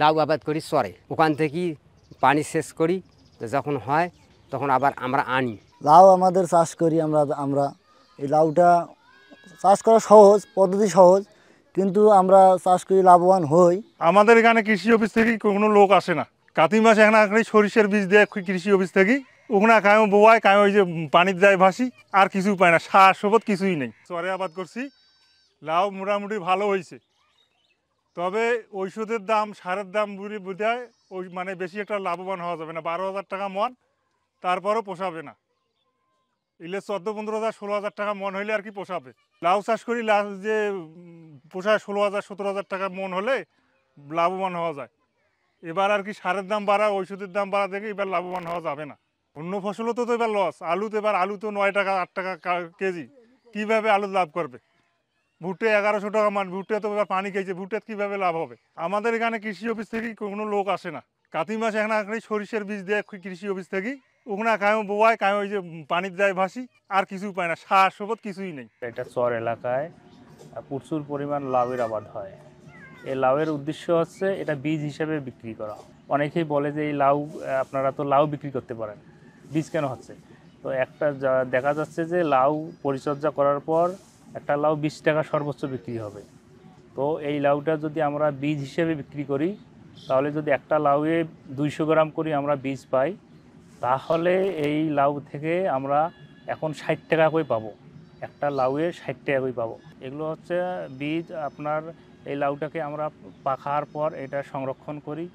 লাউ আবাদ করি চরে, ওখান থেকেই পানি সেচ করি, তো যখন হয় তখন আবার আমরা আনি। লাউ আমাদের চাষ করি আমরা এই লাউটা চাষ করা সহজ, পদ্ধতি সহজ, কিন্তু আমরা চাষ করি লাভবান হই। আমাদের এখানে কৃষি অফিস থেকে কোনো লোক আসে না। কাতি মাসে এখানে সরিষার বীজ দেয় কৃষি অফিস থেকে, ওখানে কায়ো বোয়ায় কায়ো ওই যে পানির যায় ভাসি, আর কিছুই পায় না, সার সবত কিছুই নেই। চরে আবাদ করছি, লাউ মোটামুটি ভালো হয়েছে, তবে ঔষধের দাম সারের দাম বুঝে বোঝায় ওই মানে বেশি একটা লাভবান হওয়া যাবে না। 12,000 টাকা মন, তারপরও পোষাবে না। ইলে 14-15,000 16,000 টাকা মন হইলে আর কি পোষাবে। লাউ চাষ করি যে পোষায় 16,000 17,000 টাকা মন হলে লাভবান হওয়া যায়। এবার আর কি সারের দাম বাড়া, ঔষধের দাম বাড়া দেখে এবার লাভবান হওয়া যাবে না। অন্য ফসলও তো এবার লস। আলু তো 9 টাকা 8 টাকা কেজি, কীভাবে আলু লাভ করবে? ভুট্টে 1100 টাকা মান, ভুট্টে তো এবার পানি খেয়েছে, ভুট্টে কীভাবে লাভ হবে? আমাদের এখানে কৃষি অফিস থেকে কোনো লোক আসে না। কাতি মাসে এখানে সরিষার বীজ দেয় কৃষি অফিস থেকে, ওখানে কায়ো বোয়ায় কায়ো ওই যে পানির যায় ভাসি, আর কিছুই পায় না, সার সবত কিছুই নেই। এটা চর এলাকায় প্রচুর পরিমাণ লাউয়ের আবাদ হয়। এই লাউয়ের উদ্দেশ্য হচ্ছে এটা বীজ হিসেবে বিক্রি করা। অনেকেই বলে যে এই লাউ আপনারা তো লাউ বিক্রি করতে পারেন, বীজ কেন হচ্ছে? তো একটা দেখা যাচ্ছে যে লাউ পরিচর্যা করার পর একটা লাউ 20 টাকা সর্বোচ্চ বিক্রি হবে। তো এই লাউটা যদি আমরা বীজ হিসেবে বিক্রি করি, তাহলে যদি একটা লাউয়ে 200 গ্রাম করে আমরা বীজ পাই, তাহলে এই লাউ থেকে আমরা এখন 60 টাকা করে পাবো। একটা লাউয়ে 60 টাকা করে পাবো। এগুলো হচ্ছে বীজ। আপনার এই লাউটাকে আমরা পাকার পর এটা সংরক্ষণ করি,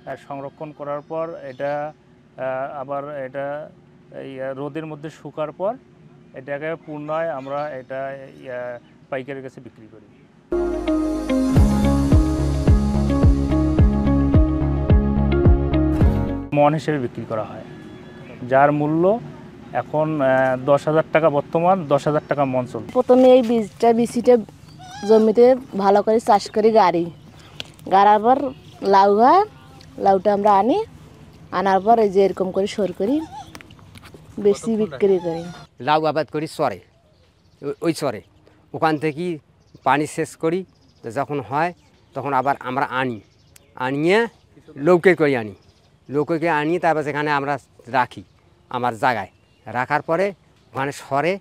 আর সংরক্ষণ করার পর এটা আবার এটা রোদের মধ্যে শুকার পর এটাকে পুনরায় আমরা এটা পাইকারের কাছে বিক্রি করি। মন হিসেবে বিক্রি করা হয়, যার মূল্য এখন 10,000 টাকা, বর্তমান 10,000 টাকা মন চলছে। প্রথমে এই বিচিটা জমিতে ভালো করে চাষ করি, গাড়ার পর লাউ হয়, লাউটা আমরা আনার পর এই যে এরকম করে সর করি, বেশি বিক্রি করি। লাউ আবাদ করি চরে, ওই চরে, ওখান থেকেই পানি সেচ করি, তো যখন হয় তখন আবার আমরা আনিয়ে লৌকে করে লৌকে আনি, তারপর সেখানে আমরা রাখি আমার জায়গায়, রাখার পরে ওখানে সরে,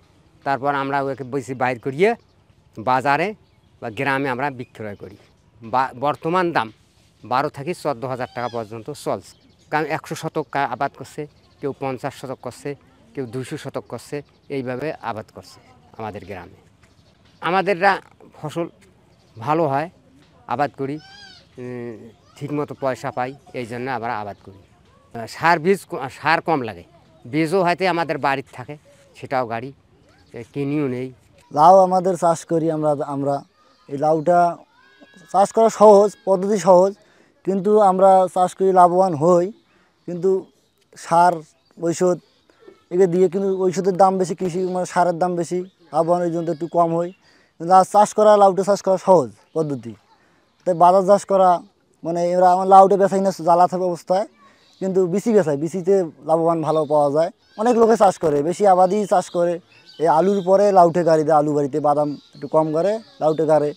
তারপর আমরা ওকে বেশি বাইর করিয়ে বাজারে বা গ্রামে আমরা বিক্রয় করি। বর্তমান দাম 12 থেকে 14,000 টাকা পর্যন্ত চলছে। কারণ 100 শতক আবাদ করছে, কেউ 50 শতক করছে, কেউ 200 শতক করছে, এইভাবে আবাদ করছে আমাদের গ্রামে। আমাদেররা ফসল ভালো হয়, আবাদ করি, ঠিকমতো পয়সা পাই, এই জন্য আমরা আবাদ করি। সার কম লাগে, বীজও হয়তো আমাদের বাড়ির থাকে, সেটাও গাড়ি কিনিও নেই। লাউ আমাদের চাষ করি আমরা এই লাউটা চাষ করা সহজ, পদ্ধতি সহজ, কিন্তু আমরা চাষ করি লাভবান হই। কিন্তু সার ঔষধ এগুলো দিয়ে, কিন্তু ঔষধের দাম বেশি, কৃষি মানে সারের দাম বেশি, লাভবান ওই জন্য একটু কম হয়। কিন্তু লাউটা চাষ করা সহজ পদ্ধতি। তাই বাজার চাষ করা মানে এরা আমার লাউটা বেচাই না জ্বালা থাকা অবস্থায়, কিন্তু বিচিতে লাভবান ভালো পাওয়া যায়। অনেক লোকে চাষ করে, বেশি আবাদি চাষ করে। এই আলুর পরে লাউটে গাড়ি দেয়, আলু বাড়িতে বাদাম একটু কম করে লাউটে গাড়ে।